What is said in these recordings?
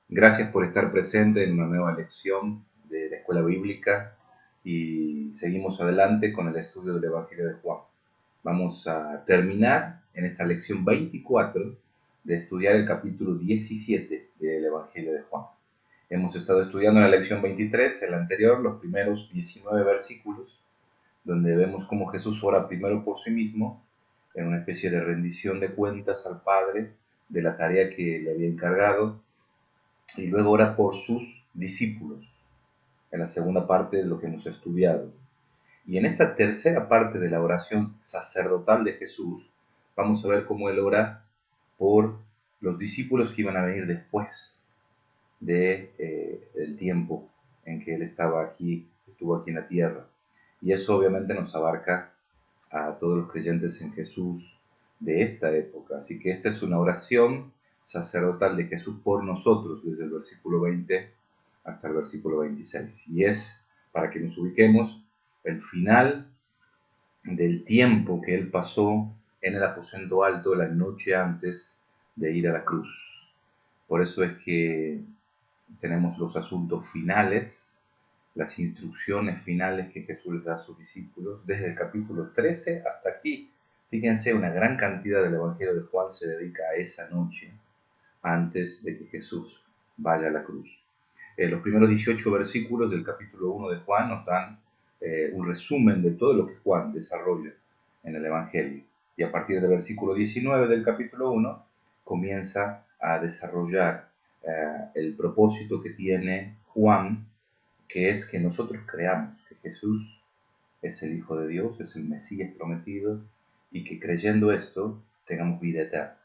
Gracias por estar presente en una nueva lección de la Escuela Bíblica y seguimos adelante con el estudio del Evangelio de Juan. Vamos a terminar en esta lección 24 de estudiar el capítulo 17 del Evangelio de Juan. Hemos estado estudiando en la lección 23, el anterior, los primeros 19 versículos, donde vemos cómo Jesús ora primero por sí mismo, en una especie de rendición de cuentas al Padre de la tarea que le había encargado, y luego ora por sus discípulos, en la segunda parte de lo que hemos estudiado. Y en esta tercera parte de la oración sacerdotal de Jesús, vamos a ver cómo él ora por los discípulos que iban a venir después del tiempo en que él estuvo aquí en la tierra. Y eso obviamente nos abarca a todos los creyentes en Jesús de esta época. Así que esta es una oración sacerdotal de Jesús por nosotros, desde el versículo 20 hasta el versículo 26. Y es, para que nos ubiquemos, el final del tiempo que él pasó en el aposento alto la noche antes de ir a la cruz. Por eso es que tenemos los asuntos finales, las instrucciones finales que Jesús les da a sus discípulos, desde el capítulo 13 hasta aquí. Fíjense, una gran cantidad del Evangelio de Juan se dedica a esa noche antes de que Jesús vaya a la cruz. Los primeros 18 versículos del capítulo 1 de Juan nos dan un resumen de todo lo que Juan desarrolla en el Evangelio. Y a partir del versículo 19 del capítulo 1 comienza a desarrollar el propósito que tiene Juan, que es que nosotros creamos que Jesús es el Hijo de Dios, es el Mesías prometido, y que creyendo esto tengamos vida eterna.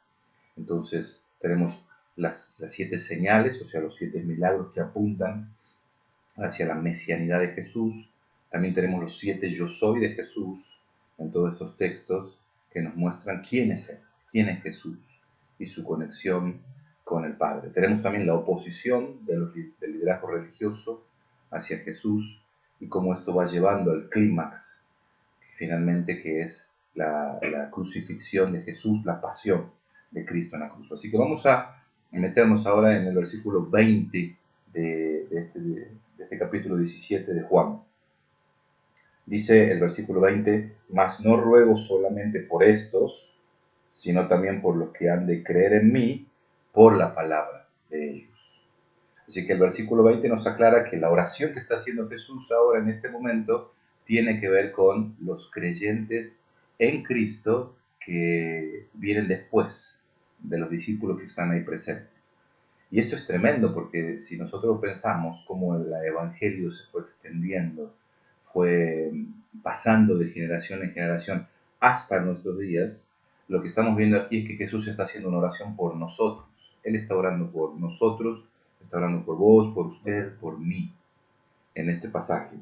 Entonces tenemos las 7 señales, o sea, los 7 milagros que apuntan hacia la mesianidad de Jesús. También tenemos los 7 yo soy de Jesús en todos estos textos que nos muestran quién es Él, quién es Jesús y su conexión con el Padre. Tenemos también la oposición del liderazgo religioso hacia Jesús y cómo esto va llevando al clímax, finalmente, que es la crucifixión de Jesús, la pasión de Cristo en la cruz. Así que vamos a meternos ahora en el versículo 20 de este capítulo 17 de Juan. Dice el versículo 20, mas no ruego solamente por estos, sino también por los que han de creer en mí por la palabra de ellos. Así que el versículo 20 nos aclara que la oración que está haciendo Jesús ahora en este momento tiene que ver con los creyentes en Cristo que vienen después de los discípulos que están ahí presentes. Y esto es tremendo porque si nosotros pensamos cómo el evangelio se fue extendiendo, fue pasando de generación en generación hasta nuestros días, lo que estamos viendo aquí es que Jesús está haciendo una oración por nosotros. Él está orando por nosotros, está orando por vos, por usted, por mí, en este pasaje.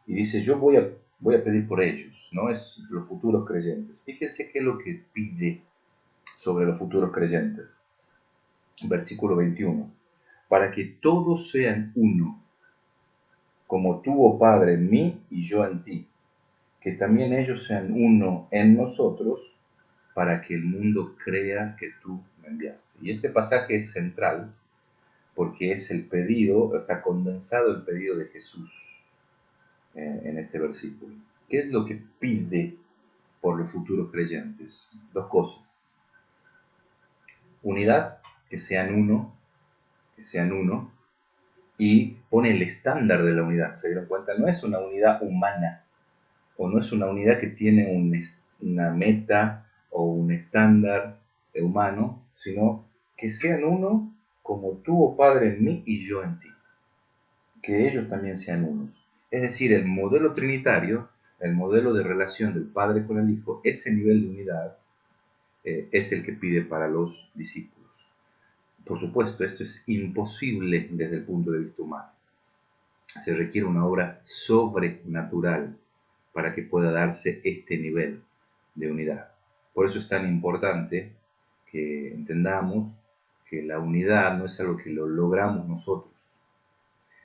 Y dice, yo voy a pedir por ellos, no es los futuros creyentes. Fíjense qué es lo que pide sobre los futuros creyentes. Versículo 21. Para que todos sean uno, como tú, oh Padre, en mí y yo en ti, que también ellos sean uno en nosotros, para que el mundo crea que tú me enviaste. Y este pasaje es central porque es el pedido, está condensado el pedido de Jesús en este versículo. ¿Qué es lo que pide por los futuros creyentes? Dos cosas. Unidad, que sean uno, y pone el estándar de la unidad. ¿Se dieron cuenta? No es una unidad humana, o no es una unidad que tiene una meta o un estándar humano, sino que sean uno como tú, oh Padre, en mí y yo en ti. Que ellos también sean unos. Es decir, el modelo trinitario, el modelo de relación del Padre con el Hijo, ese nivel de unidad es el que pide para los discípulos. Por supuesto, esto es imposible desde el punto de vista humano. Se requiere una obra sobrenatural para que pueda darse este nivel de unidad. Por eso es tan importante que entendamos que la unidad no es algo que lo logramos nosotros.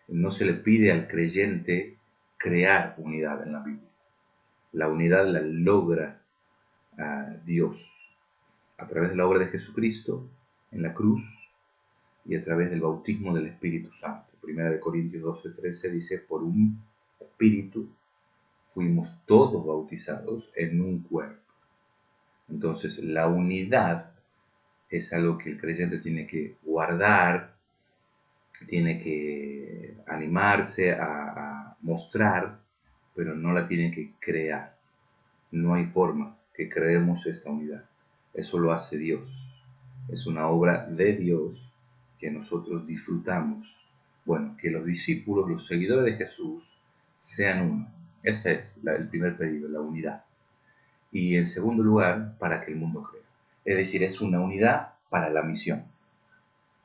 No se le pide al creyente crear unidad en la Biblia. La unidad la logra Dios a través de la obra de Jesucristo en la cruz, y a través del bautismo del Espíritu Santo. Primera de Corintios 12:13 dice, por un espíritu fuimos todos bautizados en un cuerpo. Entonces la unidad es algo que el creyente tiene que guardar, tiene que animarse a mostrar, pero no la tiene que crear. No hay forma que creemos esta unidad. Eso lo hace Dios. Es una obra de Dios que nosotros disfrutamos. Bueno, que los discípulos, los seguidores de Jesús, sean uno. Ese es el primer pedido, la unidad. Y en segundo lugar, para que el mundo crea. Es decir, es una unidad para la misión.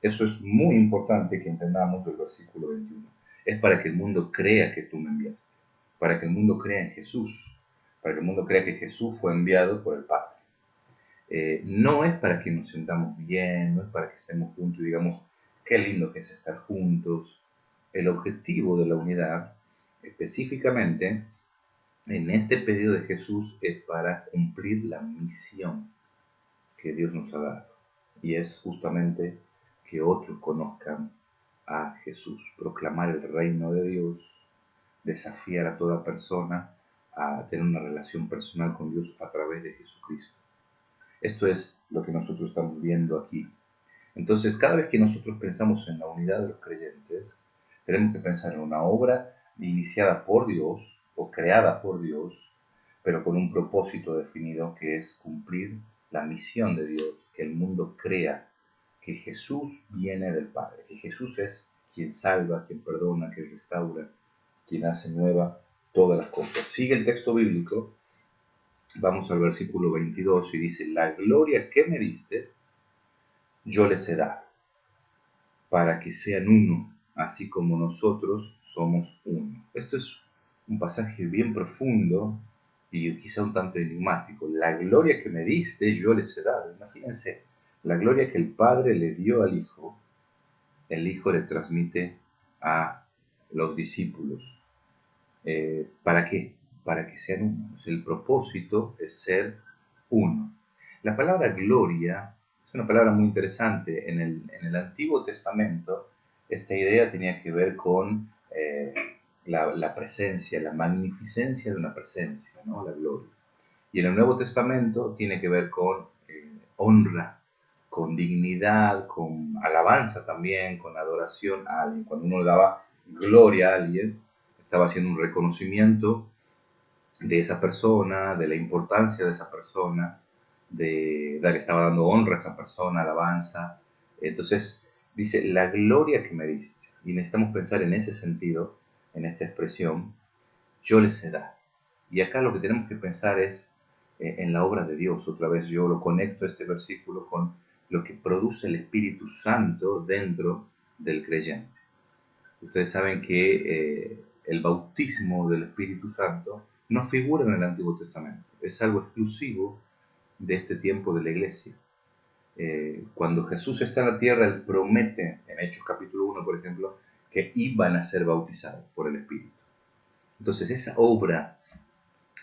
Eso es muy importante que entendamos del versículo 21. Es para que el mundo crea que tú me enviaste. Para que el mundo crea en Jesús. Para que el mundo crea que Jesús fue enviado por el Padre. No es para que nos sentamos bien, no es para que estemos juntos y digamos, qué lindo que es estar juntos. El objetivo de la unidad, específicamente, en este pedido de Jesús, es para cumplir la misión que Dios nos ha dado. Y es justamente que otros conozcan a Jesús, proclamar el reino de Dios, desafiar a toda persona a tener una relación personal con Dios a través de Jesucristo. Esto es lo que nosotros estamos viendo aquí. Entonces, cada vez que nosotros pensamos en la unidad de los creyentes, tenemos que pensar en una obra iniciada por Dios o creada por Dios, pero con un propósito definido que es cumplir la misión de Dios, que el mundo crea que Jesús viene del Padre, que Jesús es quien salva, quien perdona, quien restaura, quien hace nueva todas las cosas. Sigue el texto bíblico, vamos al versículo 22 y dice, la gloria que me diste, yo les he dado, para que sean uno, así como nosotros somos uno. Esto es un pasaje bien profundo y quizá un tanto enigmático. La gloria que me diste, yo les he dado. Imagínense, la gloria que el Padre le dio al Hijo, el Hijo le transmite a los discípulos. ¿Para qué? Para que sean uno. El propósito es ser uno. La palabra gloria es una palabra muy interesante. En el Antiguo Testamento, esta idea tenía que ver con la presencia, la magnificencia de una presencia, ¿no? La gloria. Y en el Nuevo Testamento tiene que ver con honra, con dignidad, con alabanza también, con adoración a alguien. Cuando uno le daba gloria a alguien, estaba haciendo un reconocimiento de esa persona, de la importancia de esa persona, de le estaba dando honra a esa persona, alabanza. Entonces, dice, la gloria que me diste. Y necesitamos pensar en ese sentido, en esta expresión, yo les he dado. Y acá lo que tenemos que pensar es en la obra de Dios. Otra vez yo lo conecto este versículo con lo que produce el Espíritu Santo dentro del creyente. Ustedes saben que el bautismo del Espíritu Santo no figura en el Antiguo Testamento. Es algo exclusivo de este tiempo de la iglesia. Cuando Jesús está en la tierra, Él promete, en Hechos capítulo 1, por ejemplo, que iban a ser bautizados por el Espíritu. Entonces, esa obra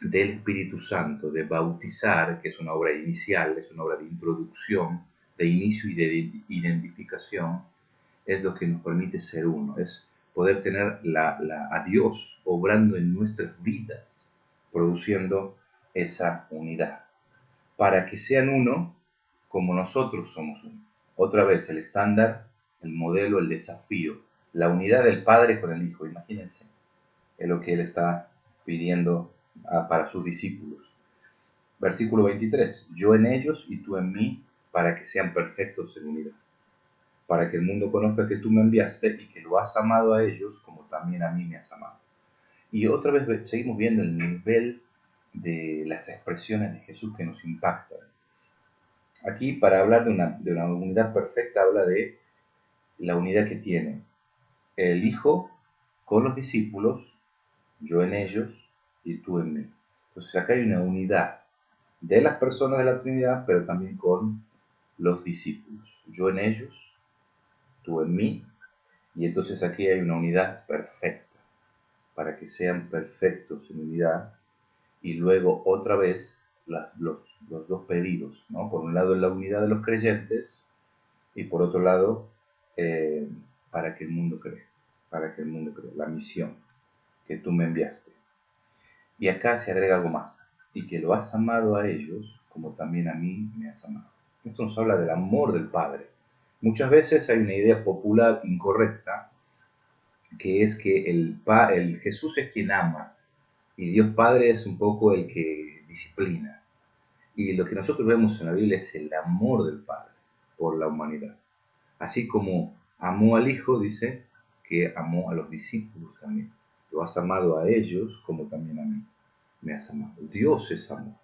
del Espíritu Santo de bautizar, que es una obra inicial, es una obra de introducción, de inicio y de identificación, es lo que nos permite ser uno, es poder tener a Dios obrando en nuestras vidas, produciendo esa unidad, para que sean uno como nosotros somos uno. Otra vez, el estándar, el modelo, el desafío, la unidad del Padre con el Hijo, imagínense, es lo que Él está pidiendo para sus discípulos. Versículo 23, yo en ellos y tú en mí, para que sean perfectos en unidad, para que el mundo conozca que tú me enviaste y que lo has amado a ellos como también a mí me has amado. Y otra vez seguimos viendo el nivel de las expresiones de Jesús que nos impactan. Aquí, para hablar de una unidad perfecta, habla de la unidad que tiene el Hijo con los discípulos, yo en ellos y tú en mí. Entonces acá hay una unidad de las personas de la Trinidad, pero también con los discípulos. Yo en ellos, tú en mí, y entonces aquí hay una unidad perfecta, para que sean perfectos en unidad. Y luego otra vez los dos pedidos, ¿no? Por un lado la unidad de los creyentes y por otro lado eh, para que el mundo cree, la misión que tú me enviaste. Y acá se agrega algo más, y que lo has amado a ellos como también a mí me has amado. Esto nos habla del amor del Padre. Muchas veces hay una idea popular incorrecta, que es que el Jesús es quien ama, y Dios Padre es un poco el que disciplina. Y lo que nosotros vemos en la Biblia es el amor del Padre por la humanidad. Así como amó al Hijo, dice que amó a los discípulos también. Lo has amado a ellos como también a mí me has amado. Dios es amor.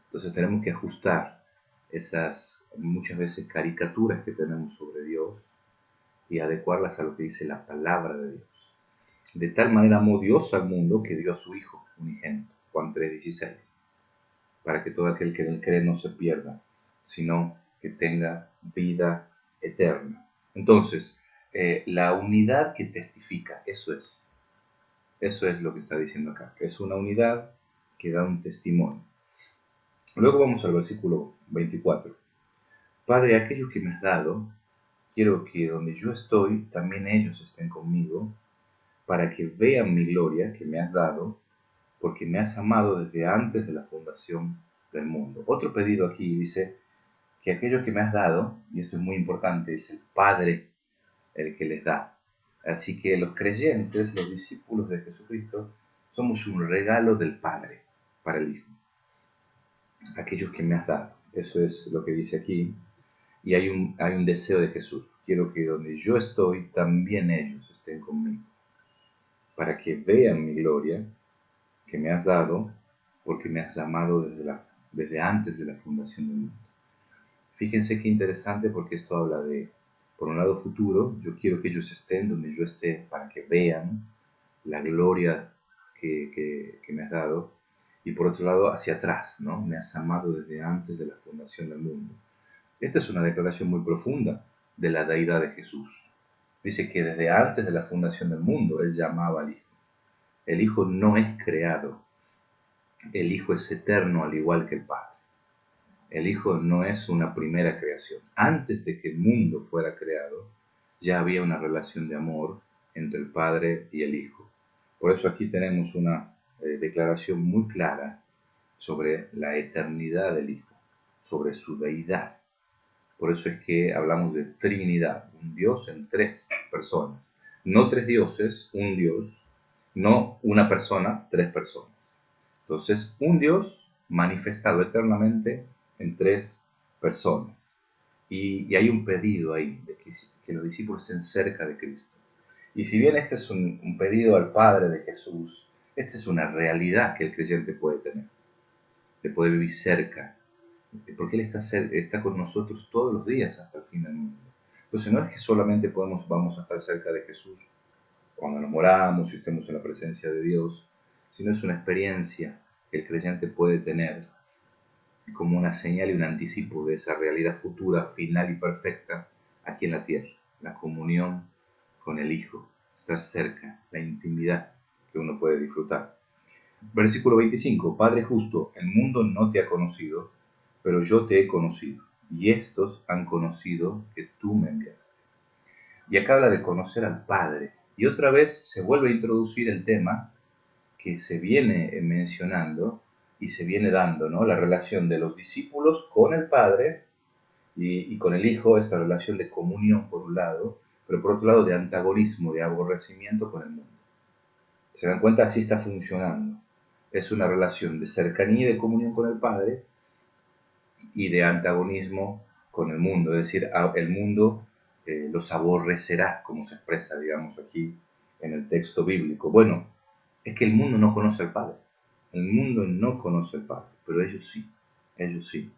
Entonces tenemos que ajustar esas muchas veces caricaturas que tenemos sobre Dios y adecuarlas a lo que dice la palabra de Dios. De tal manera amó Dios al mundo que dio a su Hijo unigénito, Juan 3:16, para que todo aquel que en él cree no se pierda, sino que tenga vida eterna. Entonces, la unidad que testifica, eso es lo que está diciendo acá, que es una unidad que da un testimonio. Luego vamos al versículo 24. Padre, aquellos que me has dado, quiero que donde yo estoy, también ellos estén conmigo, para que vean mi gloria que me has dado, porque me has amado desde antes de la fundación del mundo. Otro pedido aquí dice que aquellos que me has dado, y esto es muy importante, es el Padre el que les da. Así que los creyentes, los discípulos de Jesucristo, somos un regalo del Padre para el Hijo. Aquellos que me has dado. Eso es lo que dice aquí. Y hay un deseo de Jesús. Quiero que donde yo estoy, también ellos estén conmigo. Para que vean mi gloria que me has dado, porque me has amado desde antes de la fundación del mundo. Fíjense qué interesante, porque esto habla de, por un lado, futuro. Yo quiero que ellos estén donde yo esté, para que vean la gloria que me has dado. Y por otro lado, hacia atrás, ¿no? Me has amado desde antes de la fundación del mundo. Esta es una declaración muy profunda de la deidad de Jesús. Dice que desde antes de la fundación del mundo, Él llamaba al Hijo. El Hijo no es creado. El Hijo es eterno al igual que el Padre. El Hijo no es una primera creación. Antes de que el mundo fuera creado, ya había una relación de amor entre el Padre y el Hijo. Por eso aquí tenemos una declaración muy clara sobre la eternidad del Hijo, sobre su deidad. Por eso es que hablamos de Trinidad, un Dios en tres personas. No tres dioses, un Dios. No una persona, tres personas. Entonces, un Dios manifestado eternamente en tres personas. Y hay un pedido ahí de que los discípulos estén cerca de Cristo. Y si bien este es un pedido al Padre de Jesús, esta es una realidad que el creyente puede tener, de poder vivir cerca, porque Él está con nosotros todos los días hasta el fin del mundo. Entonces no es que solamente vamos a estar cerca de Jesús cuando nos moramos y estemos en la presencia de Dios, sino es una experiencia que el creyente puede tener como una señal y un anticipo de esa realidad futura, final y perfecta aquí en la tierra, la comunión con el Hijo, estar cerca, la intimidad que uno puede disfrutar. Versículo 25, Padre justo, el mundo no te ha conocido, pero yo te he conocido, y estos han conocido que tú me enviaste. Y acá habla de conocer al Padre. Y otra vez se vuelve a introducir el tema que se viene mencionando y se viene dando, ¿no? La relación de los discípulos con el Padre y con el Hijo, esta relación de comunión por un lado, pero por otro lado de antagonismo, de aborrecimiento con el mundo. ¿Se dan cuenta? Así está funcionando. Es una relación de cercanía y de comunión con el Padre y de antagonismo con el mundo. Es decir, el mundo los aborrecerá, como se expresa, digamos, aquí en el texto bíblico. Bueno, es que el mundo no conoce al Padre. El mundo no conoce al Padre, pero ellos sí, ellos sí.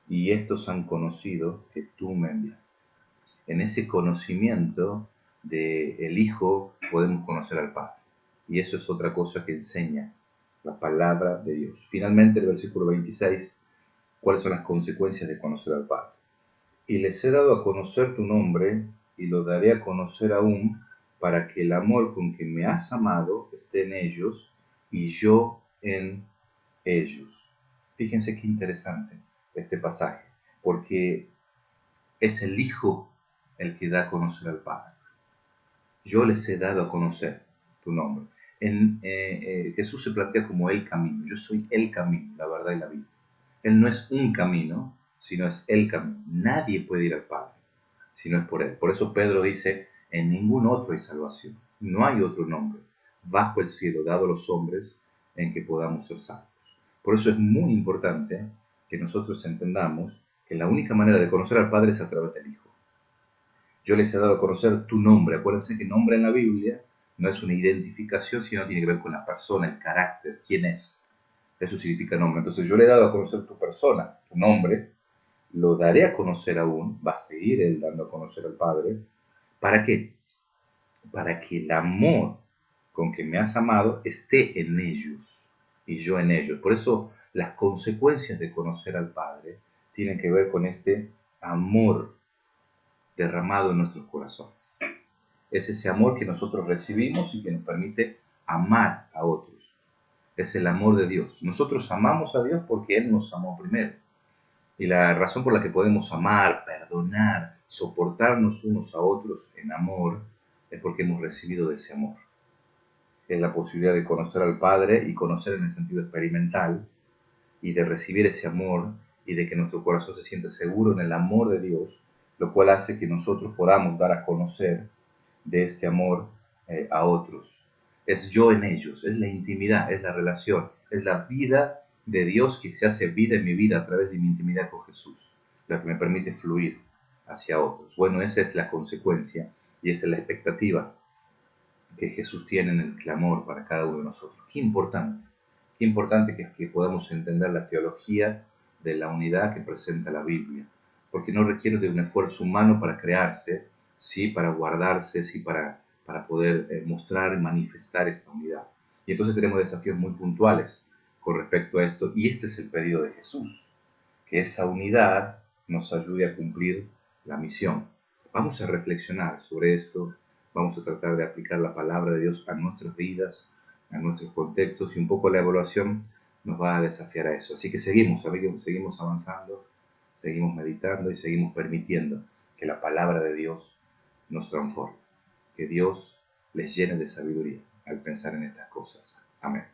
Y estos han conocido que tú me enviaste. En ese conocimiento del Hijo podemos conocer al Padre. Y eso es otra cosa que enseña la palabra de Dios. Finalmente, el versículo 26, ¿cuáles son las consecuencias de conocer al Padre? Y les he dado a conocer tu nombre, y lo daré a conocer aún, para que el amor con que me has amado esté en ellos, y yo en ellos. Fíjense qué interesante este pasaje, porque es el Hijo el que da a conocer al Padre. Yo les he dado a conocer tu nombre. Jesús se plantea como el camino. Yo soy el camino, la verdad y la vida. Él no es un camino, sino es el camino. Nadie puede ir al Padre si no es por Él. Por eso Pedro dice, en ningún otro hay salvación. No hay otro nombre bajo el cielo dado a los hombres en que podamos ser salvos. Por eso es muy importante que nosotros entendamos que la única manera de conocer al Padre es a través del Hijo. Yo les he dado a conocer tu nombre. Acuérdense que nombre en la Biblia no es una identificación, sino tiene que ver con la persona, el carácter, quién es. Eso significa nombre. Entonces yo le he dado a conocer tu persona, tu nombre, lo daré a conocer aún, va a seguir él dando a conocer al Padre. ¿Para qué? Para que el amor con que me has amado esté en ellos y yo en ellos. Por eso las consecuencias de conocer al Padre tienen que ver con este amor derramado en nuestros corazones. Es ese amor que nosotros recibimos y que nos permite amar a otros. Es el amor de Dios. Nosotros amamos a Dios porque Él nos amó primero. Y la razón por la que podemos amar, perdonar, soportarnos unos a otros en amor, es porque hemos recibido de ese amor. Es la posibilidad de conocer al Padre y conocer en el sentido experimental y de recibir ese amor y de que nuestro corazón se sienta seguro en el amor de Dios, lo cual hace que nosotros podamos dar a conocer de este amor a otros. Es yo en ellos, es la intimidad, es la relación, es la vida de Dios que se hace vida en mi vida a través de mi intimidad con Jesús, lo que me permite fluir hacia otros. Bueno, esa es la consecuencia y esa es la expectativa que Jesús tiene en el clamor para cada uno de nosotros. Qué importante que podamos entender la teología de la unidad que presenta la Biblia, porque no requiere de un esfuerzo humano para crearse, sí para guardarse, sí para poder mostrar y manifestar esta unidad. Y entonces tenemos desafíos muy puntuales con respecto a esto, y este es el pedido de Jesús, que esa unidad nos ayude a cumplir la misión. Vamos a reflexionar sobre esto, vamos a tratar de aplicar la palabra de Dios a nuestras vidas, a nuestros contextos, y un poco la evaluación nos va a desafiar a eso. Así que seguimos avanzando, seguimos meditando y seguimos permitiendo que la palabra de Dios nos transforme. Que Dios les llene de sabiduría al pensar en estas cosas. Amén.